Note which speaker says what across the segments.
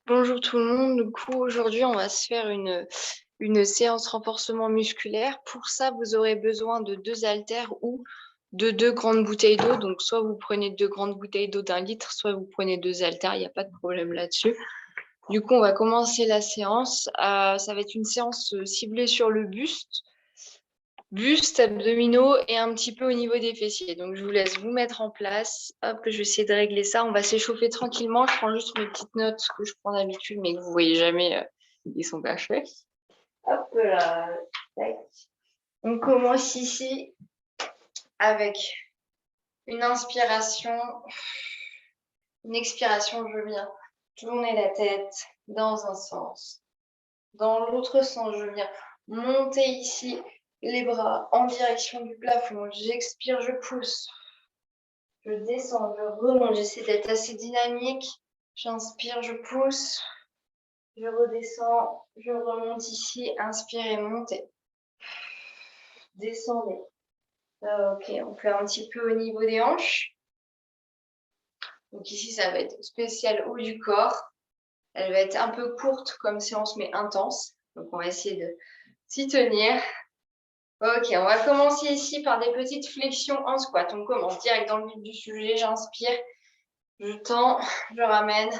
Speaker 1: Bonjour tout le monde. Du coup, aujourd'hui, on va se faire une séance renforcement musculaire. Pour ça, vous aurez besoin de 2 haltères ou de 2 grandes bouteilles d'eau. Donc, soit vous prenez 2 grandes bouteilles d'eau d'1 litre, soit vous prenez 2 haltères. Il n'y a pas de problème là-dessus. Du coup, on va commencer la séance. Ça va être une séance ciblée sur le buste, abdominaux et un petit peu au niveau des fessiers. Donc, je vous laisse vous mettre en place. Hop, je vais essayer de régler ça. On va s'échauffer tranquillement. Je prends juste mes petites notes que je prends d'habitude, mais que vous voyez jamais. Ils sont cachés. Hop là. Tac. On commence ici avec une inspiration. Une expiration, je viens tourner la tête dans un sens. Dans l'autre sens, je viens monter ici les bras en direction du plafond. J'expire, je pousse. Je descends, je remonte. J'essaie d'être assez dynamique. J'inspire, je pousse. Je redescends, je remonte ici. Inspirez, montez. Descendez. Ok, on fait un petit peu au niveau des hanches. Donc ici, ça va être spécial haut du corps. Elle va être un peu courte comme séance, mais intense. Donc on va essayer de s'y tenir. Ok, on va commencer ici par des petites flexions en squat. On commence direct dans le vif du sujet. J'inspire, je tends, je ramène.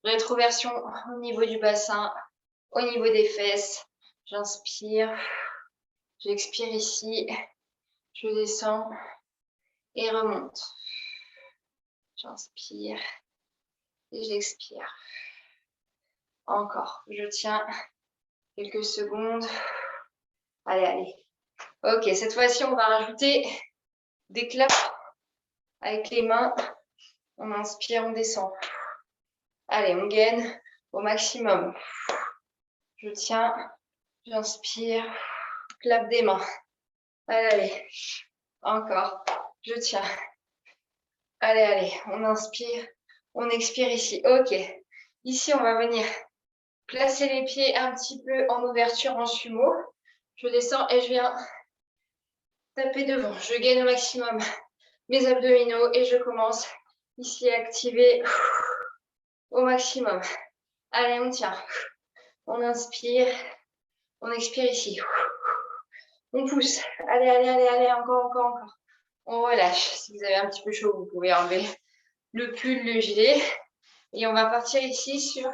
Speaker 1: Rétroversion au niveau du bassin, au niveau des fesses. J'inspire, j'expire ici, je descends et remonte. J'inspire et j'expire. Encore, je tiens quelques secondes. Allez, allez. Ok, cette fois-ci, on va rajouter des claps avec les mains. On inspire, on descend. Allez, on gaine au maximum. Je tiens, j'inspire, clap des mains. Allez, allez. Encore, je tiens. Allez, allez, on inspire, on expire ici. Ok, ici, on va venir placer les pieds un petit peu en ouverture en sumo. Je descends et je viens taper devant. Je gaine au maximum mes abdominaux et je commence ici à activer au maximum. Allez, on tient. On inspire, on expire ici. On pousse. Allez, allez, allez, allez, encore, encore, encore. On relâche. Si vous avez un petit peu chaud, vous pouvez enlever le pull, le gilet. Et on va partir ici sur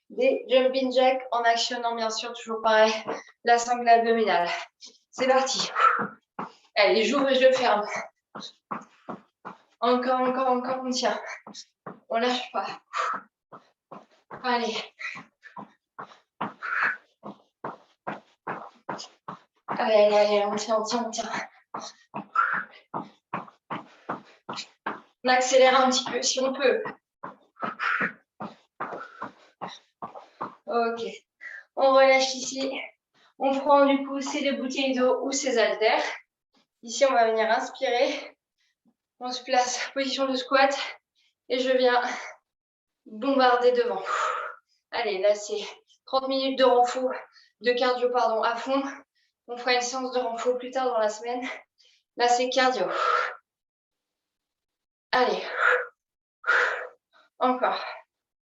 Speaker 1: des jumping jacks en actionnant bien sûr toujours pareil la sangle abdominale. C'est parti. Allez, j'ouvre et je ferme. Encore, encore, encore, on tient. On lâche pas. Allez. Allez, allez, allez, on tient, on tient, on tient. On accélère un petit peu si on peut. Ok. On relâche ici. On prend du coup ces 2 bouteilles d'eau ou ces haltères. Ici, on va venir inspirer. On se place, position de squat. Et je viens bombarder devant. Allez, là, c'est 30 minutes de renfo, de cardio, pardon, à fond. On fera une séance de renfo plus tard dans la semaine. Là, c'est cardio. Allez. Encore.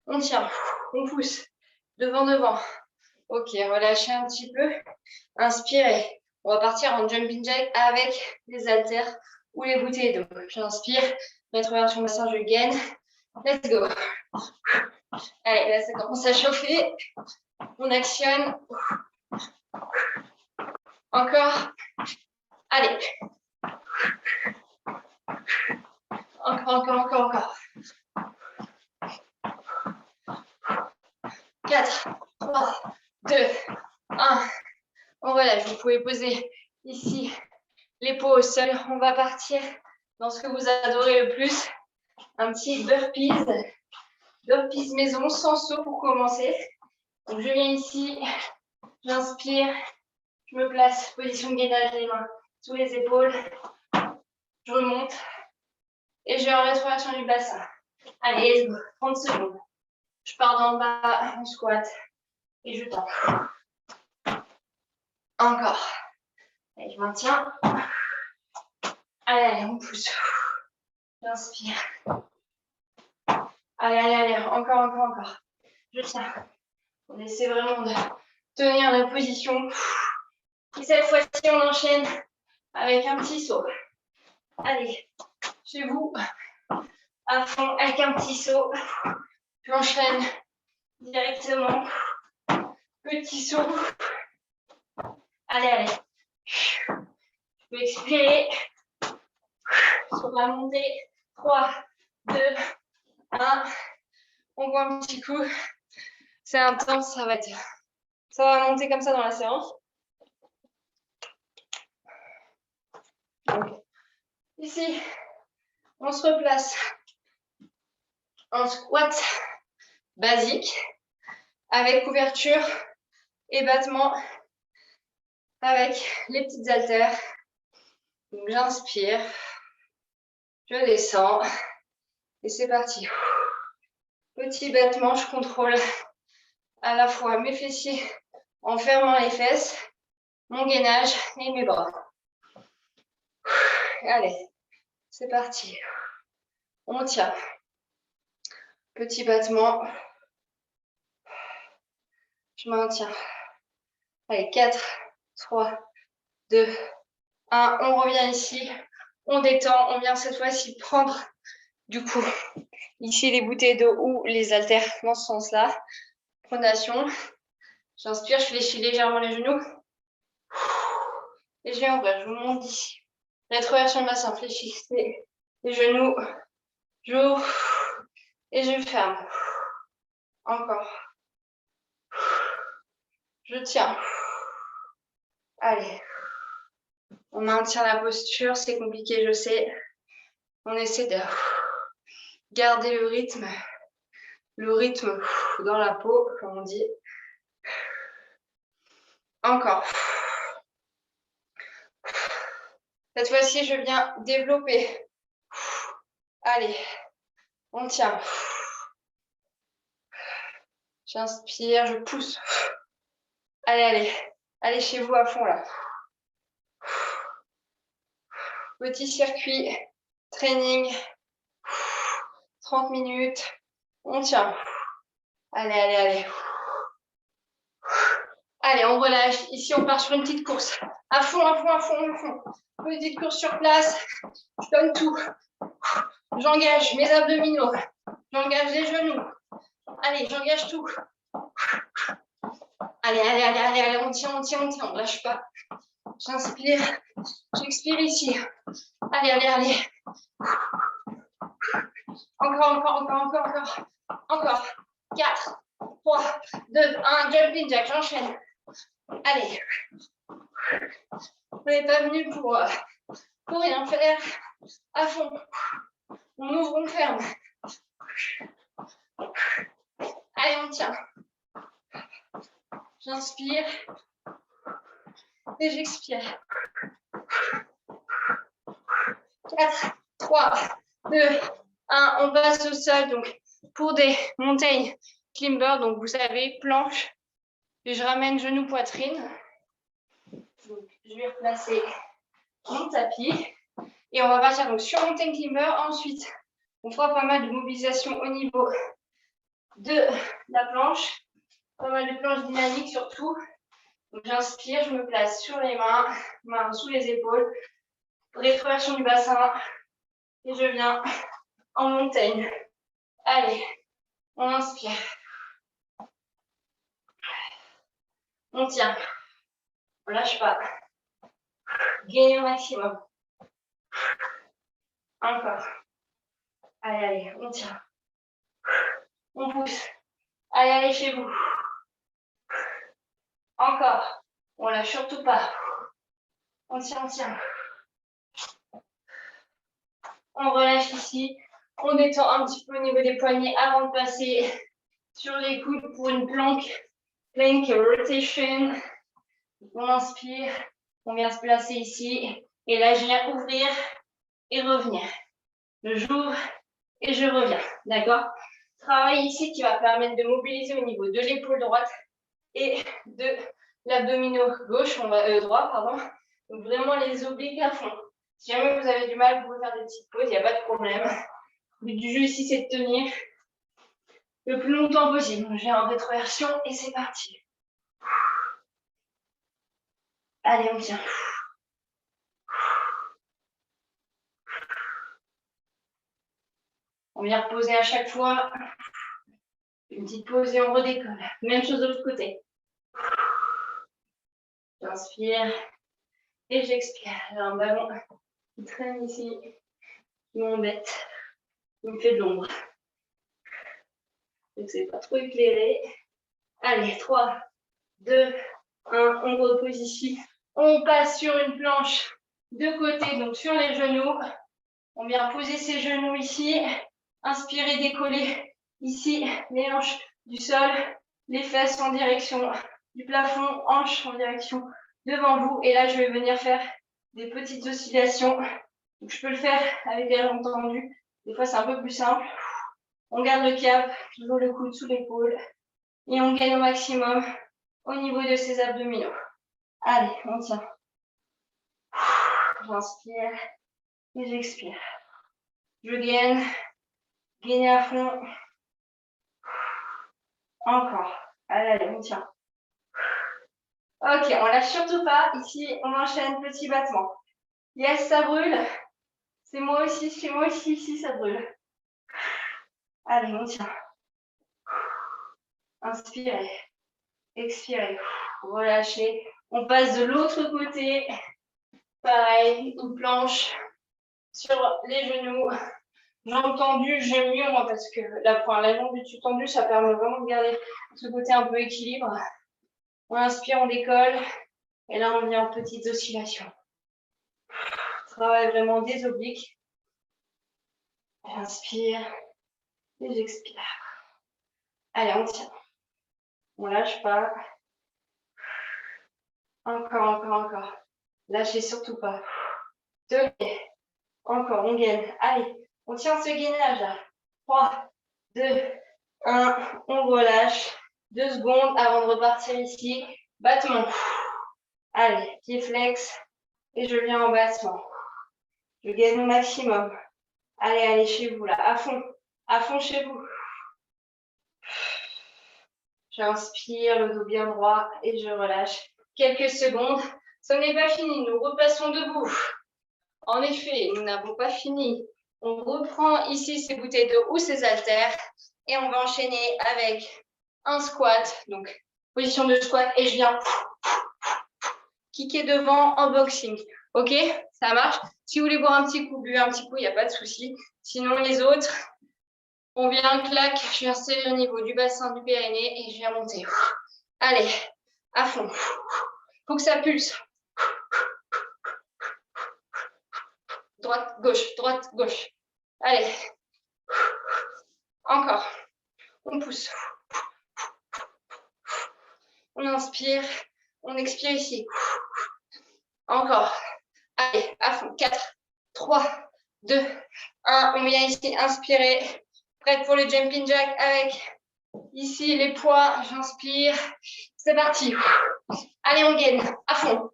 Speaker 1: On tient. On pousse. Devant, devant. Ok, relâchez un petit peu. Inspirez. On va partir en jumping jack avec les haltères ou les bouteilles d'eau. J'inspire. Rétroversion bassin, je gaine. Let's go. Allez, là, ça commence à chauffer. On actionne. Encore. Allez. Encore, encore, encore, encore. 4, 3, 2, 1. On relâche. Vous pouvez poser ici les peaux au sol. On va partir dans ce que vous adorez le plus. Un petit burpees. Burpees maison sans saut pour commencer. Donc, je viens ici. J'inspire. Je me place. Position de gainage des mains sous les épaules. Je remonte. Et je vais en rétroversion du bassin. Allez, let's go. 30 secondes. Je pars dans le bas en squat. Et je tends. Encore. Allez, je maintiens. Allez, allez, on pousse. J'inspire. Allez, allez, allez. Encore, encore, encore. Je tiens. On essaie vraiment de tenir la position. Et cette fois-ci, on enchaîne avec un petit saut. Allez, chez vous, à fond, avec un petit saut. J'enchaîne directement. Petit saut. Allez, allez. Je peux expirer. Sur la montée. 3, 2, 1. On voit un petit coup. C'est intense, ça va monter comme ça dans la séance. Donc, ici, on se replace en squat basique avec couverture et battement avec les petites haltères. Donc, j'inspire, je descends et c'est parti. Petit battement, je contrôle à la fois mes fessiers en fermant les fesses, mon gainage et mes bras. Allez, c'est parti. On tient. Petit battement. Je maintiens. Allez, 4, 3, 2, 1. On revient ici. On détend. On vient cette fois-ci prendre, du coup, ici les bouteilles d'eau ou les haltères dans ce sens-là. Pronation. J'inspire, je fléchis légèrement les genoux. Et je vais ouvrir. Je vous montre d'ici. Rétroversion de bassin. Fléchissez les genoux. J'ouvre. Et je ferme. Encore. Je tiens. Allez. On maintient la posture. C'est compliqué, je sais. On essaie de garder le rythme dans la peau, comme on dit. Encore. Cette fois-ci, je viens développer. Allez, on tient. J'inspire, je pousse. Allez, allez. Allez chez vous à fond, là. Petit circuit, training. 30 minutes. On tient. Allez, allez, allez. Allez, on relâche. Ici, on part sur une petite course. À fond, à fond, à fond, à fond. Petite course sur place. Je donne tout. J'engage mes abdominaux. J'engage les genoux. Allez, j'engage tout. Allez, allez, allez, allez, allez. On tient, on tient, on tient. On ne lâche pas. J'inspire. J'expire ici. Allez, allez, allez. Encore, encore, encore, encore, encore. Encore. 4, 3, 2, 1. Jumping jack, j'enchaîne. Allez. Vous n'êtes pas venu pour rien faire. À fond. On ouvre, on ferme. Allez, on tient. J'inspire. Et j'expire. 4, 3, 2, 1. On passe au sol. Donc, pour des mountain climbers, donc vous savez, planche. Et je ramène genou, poitrine. Donc, je vais replacer mon tapis. Et on va partir donc sur mountain climber. Ensuite, on fera pas mal de mobilisation au niveau de la planche. Pas mal de planches dynamiques surtout. Donc, j'inspire, je me place sur les mains sous les épaules. Rétroversion du bassin. Et je viens en montagne. Allez, on inspire. On tient. On lâche pas. Gagnez au maximum. Encore. Allez, allez, on tient. On pousse. Allez, allez chez vous. Encore. On lâche surtout pas. On tient, on tient. On relâche ici. On détend un petit peu au niveau des poignets avant de passer sur les coudes pour une plank rotation. On inspire. On vient se placer ici. Et là, je viens ouvrir et revenir. J'ouvre et je reviens. D'accord? Travail ici qui va permettre de mobiliser au niveau de l'épaule droite et de l'abdominaux gauche, droit, pardon. Donc vraiment les obliques à fond. Si jamais vous avez du mal, vous pouvez faire des petites pauses, il n'y a pas de problème. Le but du jeu ici, c'est de tenir le plus longtemps possible. Je vais en rétroversion et c'est parti. Allez, on tient. On vient reposer à chaque fois. Une petite pause et on redécolle. Même chose de l'autre côté. J'inspire et j'expire. J'ai un ballon qui traîne ici, qui m'embête, qui me fait de l'ombre. Donc c'est pas trop éclairé. Allez, 3, 2, 1, on repose ici. On passe sur une planche de côté, donc sur les genoux. On vient poser ses genoux ici. Inspirez, décoller ici, les hanches du sol, les fesses en direction du plafond, hanches en direction devant vous. Et là, je vais venir faire des petites oscillations. Donc, je peux le faire avec les jambes tendues. Des fois, c'est un peu plus simple. On garde le cap, toujours le coude sous l'épaule. Et on gagne au maximum au niveau de ses abdominaux. Allez, on tient. J'inspire et j'expire. Je gaine. Gainez à fond. Encore. Allez, on tient. Ok, on lâche surtout pas. Ici, on enchaîne petit battement. Yes, ça brûle. C'est moi aussi, chez moi aussi, ici, ça brûle. Allez, on tient. Inspirez. Expirez. Relâchez. On passe de l'autre côté. Pareil, une planche sur les genoux. Jambes tendues, j'aime mieux moi parce que la jambe du dessus tendue, ça permet vraiment de garder ce côté un peu équilibre. On inspire, on décolle. Et là, on vient en petites oscillations. On travaille vraiment des obliques. J'inspire et j'expire. Allez, on tient. On lâche pas. Encore, encore, encore. Lâchez surtout pas. Tenez. Encore, on gaine. Allez, on tient ce gainage là. 3, 2, 1. On relâche. 2 secondes avant de repartir ici. Battement. Allez, pied flex. Et je viens en battement. Je gagne au maximum. Allez, allez chez vous là. À fond chez vous. J'inspire, le dos bien droit et je relâche. Quelques secondes. Ce n'est pas fini. Nous repassons debout. En effet, nous n'avons pas fini. On reprend ici ses bouteilles d'eau ou ses haltères et on va enchaîner avec un squat. Donc, position de squat et je viens kicker devant en boxing. Ok, ça marche. Si vous voulez boire un petit coup, buvez un petit coup, il n'y a pas de souci. Sinon, les autres, on vient clac, je viens serrer au niveau du bassin, du périnée et je viens monter. Allez, à fond. Faut que ça pulse. Droite, gauche. Allez. Encore. On pousse. On inspire. On expire ici. Encore. Allez, à fond. 4, 3, 2, 1. On vient ici inspirer. Prête pour le jumping jack avec ici les poids. J'inspire. C'est parti. Allez, on gaine. À fond.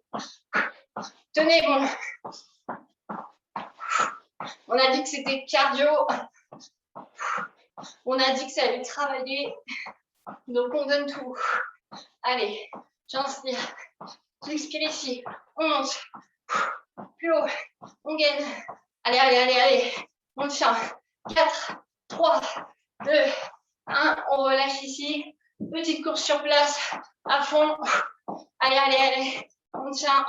Speaker 1: Tenez bon. On a dit que c'était cardio. On a dit que ça allait travailler. Donc, on donne tout. Allez, j'inspire. J'expire ici. On monte. Plus haut. On gaine. Allez. On tient. 4, 3, 2, 1. On relâche ici. Petite course sur place. À fond. Allez. On tient.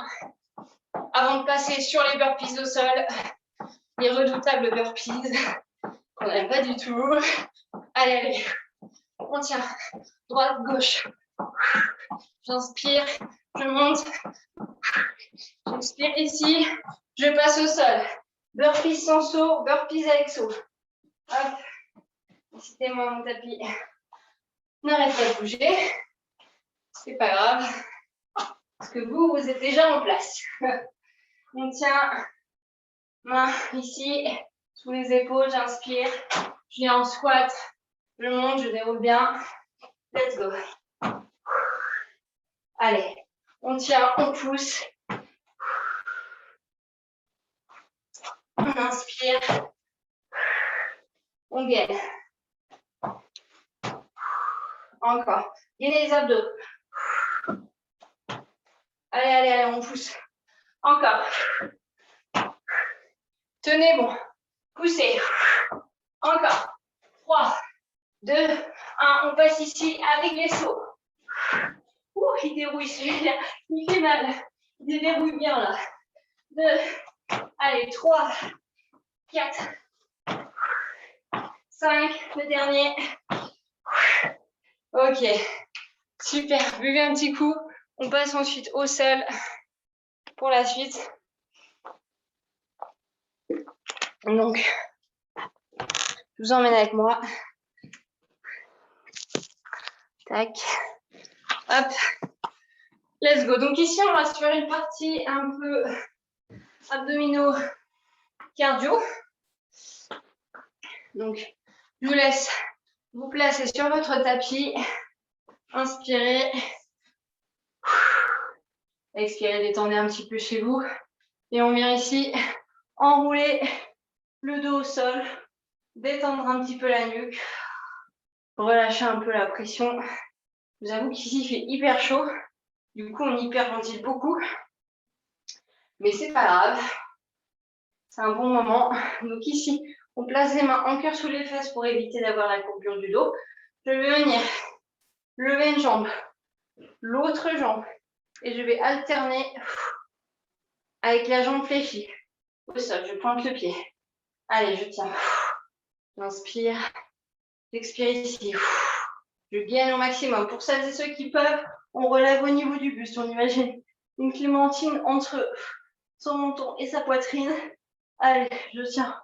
Speaker 1: Avant de passer sur les burpees au sol. Les redoutables burpees. On n'aime pas du tout. Allez. On tient. Droite, gauche. J'inspire. Je monte. J'expire ici. Je passe au sol. Burpees sans saut. Burpees avec saut. Hop. Citez-moi mon tapis. N'arrête pas de bouger. C'est pas grave. Parce que vous êtes déjà en place. On tient. Main ici. Sous les épaules. J'inspire. Je viens en squat. Je monte. Je déroule bien. Let's go. Allez. On tient. On pousse. On inspire. On gaine. Encore. Gainez les abdos. Allez, allez, allez, on pousse. Encore. Tenez bon. Poussez. Encore. 3, 2, 1. On passe ici avec les sauts. Ouh, il dérouille celui-là. Il fait mal. Il déverrouille bien là. 2, allez, 3, 4, 5, le dernier. Ok, super. Buvez un petit coup. On passe ensuite au sol pour la suite. Donc, je vous emmène avec moi. Tac. Hop. Let's go. Donc ici, on va se faire une partie un peu abdominaux cardio. Donc, je vous laisse vous placer sur votre tapis. Inspirez. Expirez, détendez un petit peu chez vous. Et on vient ici enrouler le dos au sol. Détendre un petit peu la nuque. Relâcher un peu la pression. Je vous avoue qu'ici, il fait hyper chaud. Du coup, on hyperventile beaucoup. Mais c'est pas grave. C'est un bon moment. Donc ici, on place les mains en cœur sous les fesses pour éviter d'avoir la courbure du dos. Je vais venir lever une jambe, l'autre jambe. Et je vais alterner avec la jambe fléchie. Au sol, je pointe le pied. Allez, je tiens. J'inspire. J'expire ici. Je gaine au maximum. Pour celles et ceux qui peuvent, on relève au niveau du buste. On imagine une clémentine entre son menton et sa poitrine. Allez, je tiens.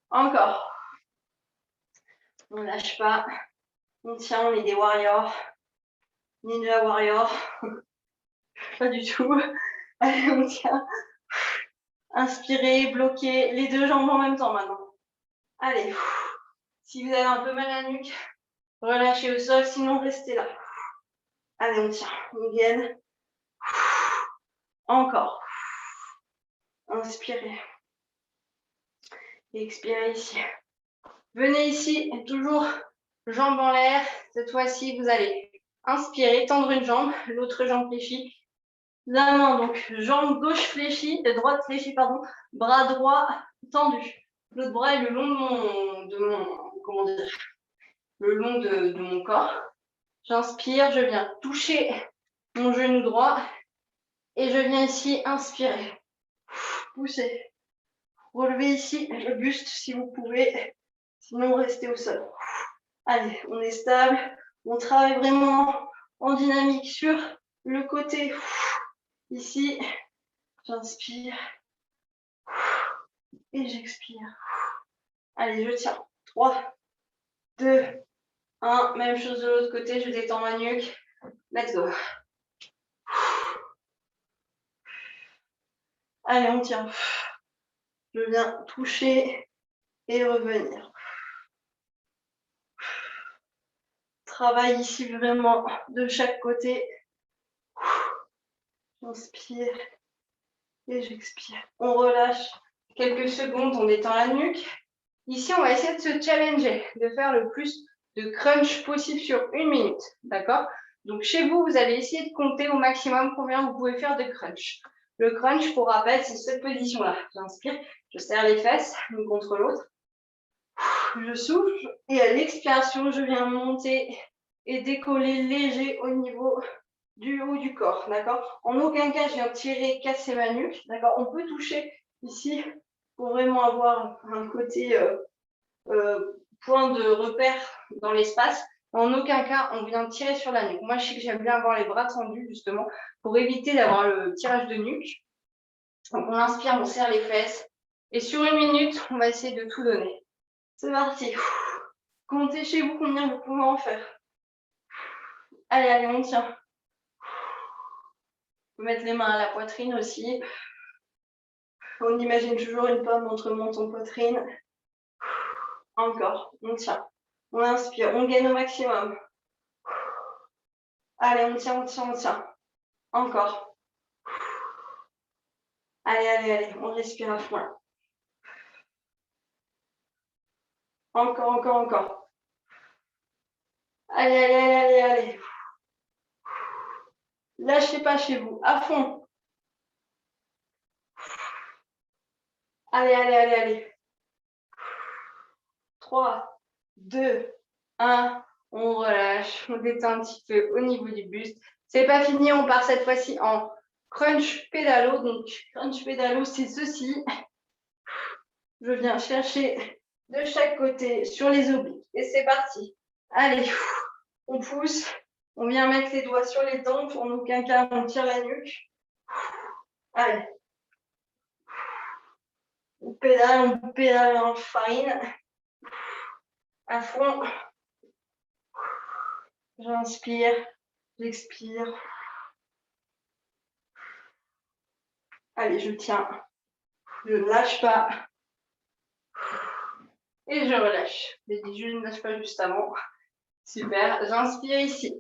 Speaker 1: Encore. On ne lâche pas. On tient, on est des warriors. Ninja warrior. Pas du tout. Allez, on tient. Inspirez, bloquez les deux jambes en même temps maintenant. Allez. Si vous avez un peu mal à la nuque, relâchez au sol, sinon restez là. Allez, on tient. On gaine. Encore. Inspirez. Expirez ici. Venez ici, toujours jambes en l'air. Cette fois-ci, vous allez inspirer, tendre une jambe, l'autre jambe fléchie. La main, donc jambe gauche fléchie, droite fléchie, pardon, bras droit tendu. L'autre bras est le long comment dire, le long de mon corps. J'inspire, je viens toucher mon genou droit et je viens ici inspirer. Poussez. Relevez ici le buste si vous pouvez, sinon restez au sol. Allez, on est stable, on travaille vraiment en dynamique sur le côté. Ici, j'inspire et j'expire. Allez, je tiens. 3, 2, 1. Même chose de l'autre côté, je détends ma nuque. Let's go. Allez, on tient. Je viens toucher et revenir. Travaille ici vraiment de chaque côté. J'inspire et j'expire. On relâche quelques secondes, on détend la nuque. Ici, on va essayer de se challenger, de faire le plus de crunch possible sur 1 minute. D'accord? Donc, chez vous, vous allez essayer de compter au maximum combien vous pouvez faire de crunch. Le crunch, pour rappel, c'est cette position-là. J'inspire, je serre les fesses l'une contre l'autre. Je souffle et à l'expiration, je viens monter et décoller léger au niveau du haut du corps. D'accord? En aucun cas, je viens tirer, casser ma nuque. D'accord? On peut toucher ici pour vraiment avoir un côté point de repère dans l'espace. En aucun cas, on vient tirer sur la nuque. Moi, je sais que j'aime bien avoir les bras tendus, justement, pour éviter d'avoir le tirage de nuque. Donc, on inspire, on serre les fesses. Et sur 1 minute, on va essayer de tout donner. C'est parti. Comptez chez vous combien vous pouvez en faire. Allez, allez, on tient. On peut mettre les mains à la poitrine aussi. On imagine toujours une pomme entre menton et poitrine. Encore, on tient. On inspire, on gaine au maximum. Allez, on tient, on tient, on tient. Encore. Allez, allez, allez, on respire à fond là. Encore, encore, encore. Allez, allez, allez, allez, allez. Lâchez pas chez vous, à fond. Allez, allez, allez, allez. 3, 2, 1. On relâche, on détend un petit peu au niveau du buste. C'est pas fini, on part cette fois-ci en crunch pédalo. Donc, crunch pédalo, c'est ceci. Je viens chercher de chaque côté sur les obliques. Et c'est parti. Allez, on pousse. On vient mettre les doigts sur les tempes. En aucun cas, on tire la nuque. Allez. On pédale en farine. À fond. J'inspire, j'expire. Allez, je tiens. Je ne lâche pas. Et je relâche. J'ai dit je ne lâche pas juste avant. Super. J'inspire ici.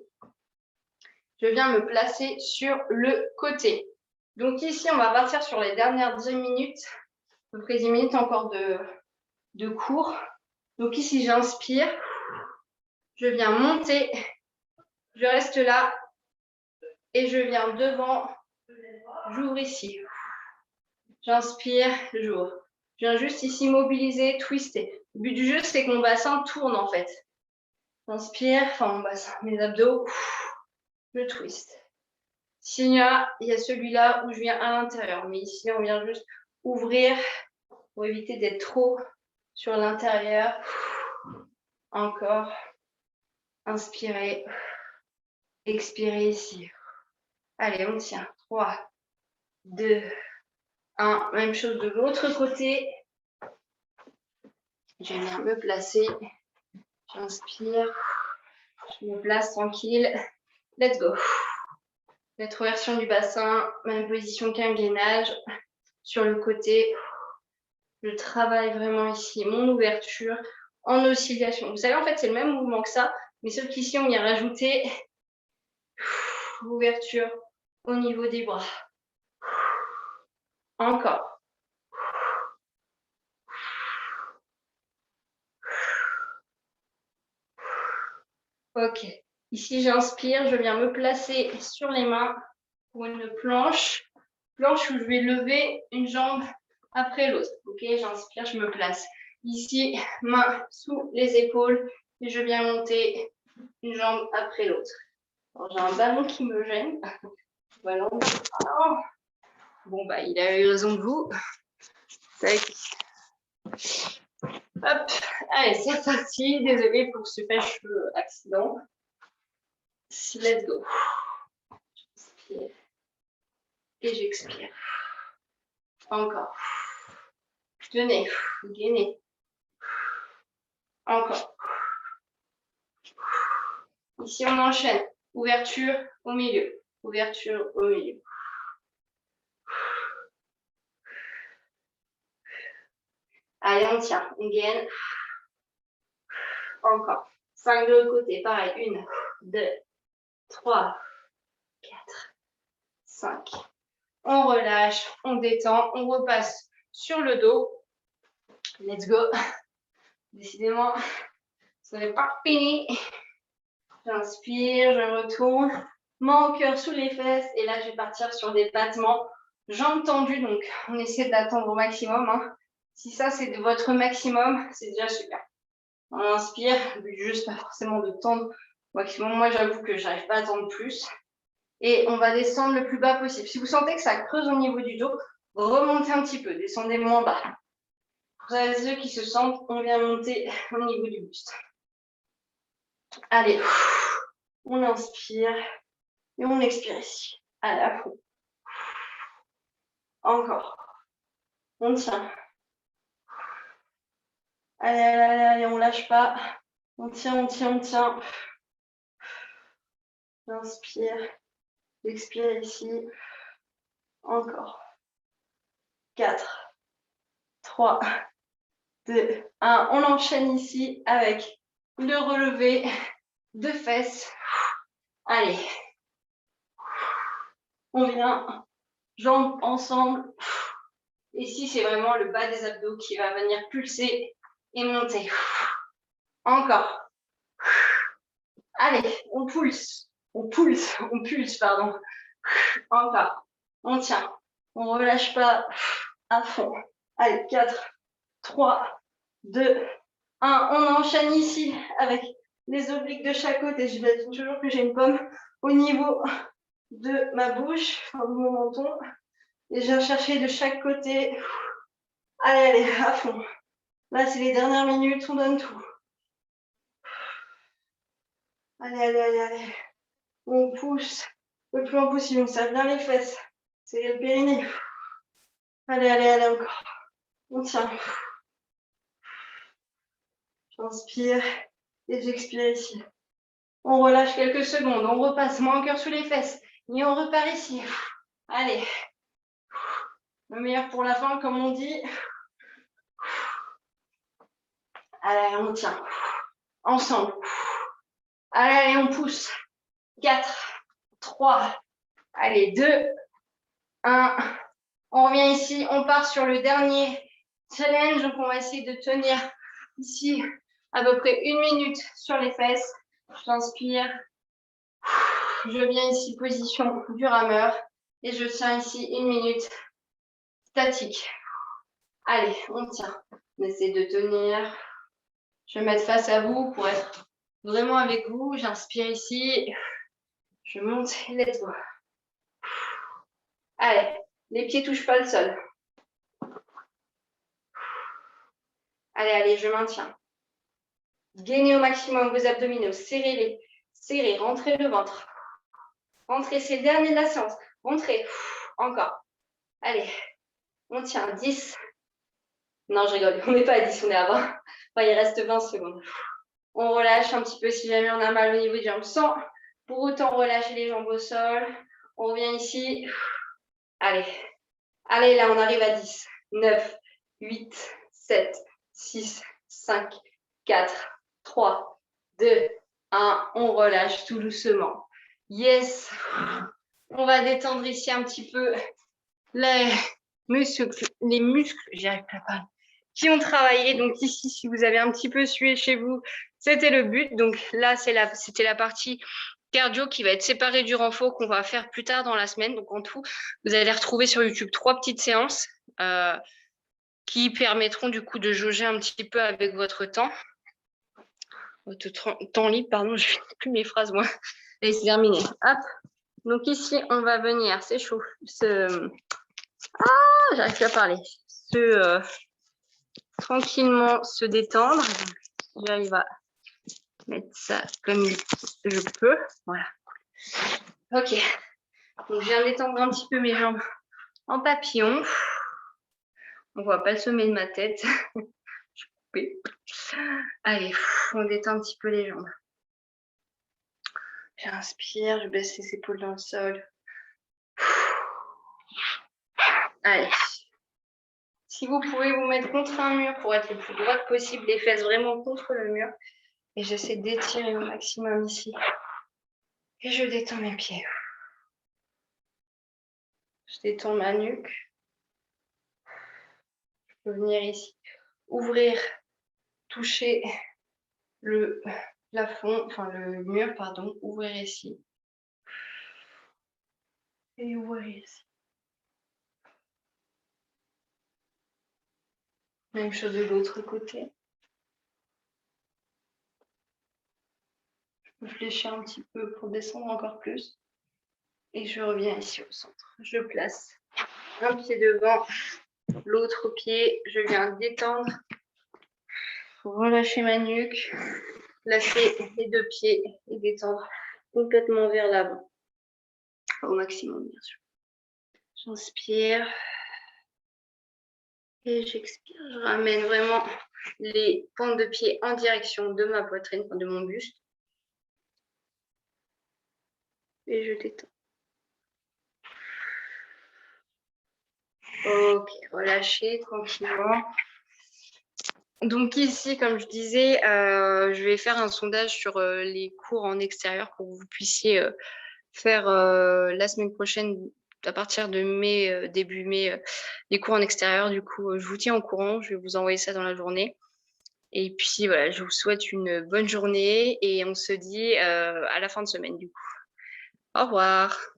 Speaker 1: Je viens me placer sur le côté. Donc ici, on va partir sur les dernières 10 minutes. À peu près 10 minutes encore de cours. Donc ici, j'inspire. Je viens monter. Je reste là. Et je viens devant. J'ouvre ici. J'inspire, j'ouvre. Je viens juste ici mobiliser, twister. Le but du jeu, c'est que mon bassin tourne en fait. J'inspire, enfin mon bassin, mes abdos. Je twist. S'il y a celui-là où je viens à l'intérieur. Mais ici, on vient juste ouvrir pour éviter d'être trop sur l'intérieur. Encore. Inspirez. Expirez ici. Allez, on tient. 3, 2, 1. Même chose de l'autre côté. Je viens me placer. J'inspire. Je me place tranquille. Let's go. Rétroversion du bassin. Même position qu'un gainage. Sur le côté. Je travaille vraiment ici mon ouverture en oscillation. Vous savez, en fait, c'est le même mouvement que ça. Mais sauf qu'ici, on vient rajouter l'ouverture au niveau des bras. Encore. Ok. Ici, j'inspire. Je viens me placer sur les mains pour une planche. Planche où je vais lever une jambe après l'autre. Ok, j'inspire, je me place. Ici, main sous les épaules. Et je viens monter une jambe après l'autre. J'ai un ballon qui me gêne. Ballon. Oh. Bon, bah, il a eu raison de vous. Tac. Hop. Allez, c'est parti. Désolée pour ce fâcheux accident. Let's go. J'inspire. Et j'expire. Encore. Tenez. Gainez. Encore. Ici, on enchaîne. Ouverture au milieu. Ouverture au milieu. Allez, on tient. On gaine. Encore. 5 de l'autre côté. Pareil. 1, 2, 3, 4, 5. On relâche. On détend. On repasse sur le dos. Let's go. Décidément, ce n'est pas fini. J'inspire, je retourne. Main au cœur sous les fesses. Et là, je vais partir sur des battements. Jambes tendues. Donc, on essaie d'attendre au maximum. Hein. Si ça, c'est de votre maximum, c'est déjà super. On inspire. Le but du jeu, c'est pas forcément de tendre au maximum. Moi, j'avoue que je n'arrive pas à tendre plus. Et on va descendre le plus bas possible. Si vous sentez que ça creuse au niveau du dos, remontez un petit peu. Descendez moins bas. Pour ceux qui se sentent, on vient monter au niveau du buste. Allez, on inspire et on expire ici. Allez, à fond. Encore. On tient. Allez, allez, allez, allez, on lâche pas. On tient, on tient, on tient. J'inspire. J'expire ici. Encore. 4, 3, 2, 1. On enchaîne ici avec le relevé de fesses. Allez. On vient, jambes ensemble. Ici, c'est vraiment le bas des abdos qui va venir pulser et monter. Encore. Allez, on pulse. On pulse, pardon. Encore. On tient. On ne relâche pas à fond. Allez, 4, 3, 2, 1. On enchaîne ici avec les obliques de chaque côté. Je vérifie toujours que j'ai une pomme au niveau de ma bouche, enfin de mon menton. Et je viens chercher de chaque côté. Allez, allez, à fond. Là, c'est les dernières minutes, on donne tout. Allez, allez, allez, allez. On pousse le plus loin possible. On serre bien les fesses. C'est le périnée. Allez, allez, allez, encore. On tient. J'inspire et j'expire ici. On relâche quelques secondes. On repasse moins cœur sous les fesses. Et on repart ici. Allez. Le meilleur pour la fin, comme on dit. Allez, on tient. Ensemble. Allez, allez, on pousse. 4, 3, allez, 2, 1. On revient ici. On part sur le dernier challenge. Donc, on va essayer de tenir ici à peu près 1 minute sur les fesses. J'inspire. Je viens ici, position du rameur. Et je tiens ici 1 minute statique. Allez, on tient. On essaie de tenir. Je vais mettre face à vous pour être vraiment avec vous. J'inspire ici. Je monte et let's go. Allez, les pieds ne touchent pas le sol. Allez, allez, je maintiens. Gainez au maximum vos abdominaux. Serrez-les. Serrez, rentrez le ventre. Rentrez, c'est le dernier de la séance. Rentrez. Encore. Allez, on tient. 10. Non, je rigole. On n'est pas à 10, on est à 20. Enfin, il reste 20 secondes. On relâche un petit peu si jamais on a mal au niveau des jambes sans pour autant relâcher les jambes au sol. On revient ici. Allez. Allez, là, on arrive à 10. 9, 8, 7, 6, 5, 4, 3, 2, 1. On relâche tout doucement. Yes. On va détendre ici un petit peu les muscles, j'y arrive pas à parler, qui ont travaillé. Donc ici, si vous avez un petit peu sué chez vous, c'était le but. Donc là, c'était la partie cardio qui va être séparée du renfort qu'on va faire plus tard dans la semaine. Donc en tout, vous allez retrouver sur YouTube 3 petites séances qui permettront du coup de jauger un petit peu avec votre temps. Votre temps libre, pardon, je ne finis plus mes phrases moi. Et c'est terminé. Hop. Donc ici, on va venir s'échauffer. J'arrive plus à parler. Tranquillement se détendre. J'arrive à mettre ça comme je peux. Voilà. Ok. Donc, je viens d'étendre un petit peu mes jambes en papillon. On voit pas le sommet de ma tête. Je suis coupée. Allez, on détend un petit peu les jambes. J'inspire, je baisse les épaules dans le sol. Allez. Si vous pouvez vous mettre contre un mur pour être le plus droite possible, les fesses vraiment contre le mur. Et j'essaie d'étirer au maximum ici. Et je détends mes pieds. Je détends ma nuque. Je peux venir ici, ouvrir, toucher le plafond, enfin le mur, pardon, ouvrir ici. Et ouvrir ici. Même chose de l'autre côté. Je peux fléchir un petit peu pour descendre encore plus. Et je reviens ici au centre. Je place un pied devant, l'autre pied. Je viens détendre, relâcher ma nuque, placer les deux pieds et détendre complètement vers l'avant. Au maximum, bien sûr. J'inspire. Et j'expire. Je ramène vraiment les pointes de pied en direction de ma poitrine, de mon buste. Et je détends. Ok, relâchez tranquillement. Donc ici, comme je disais, je vais faire un sondage sur les cours en extérieur pour que vous puissiez faire la semaine prochaine, à partir de mai, début mai, les cours en extérieur. Du coup, je vous tiens au courant. Je vais vous envoyer ça dans la journée. Et puis voilà, je vous souhaite une bonne journée et on se dit à la fin de semaine du coup. Au revoir.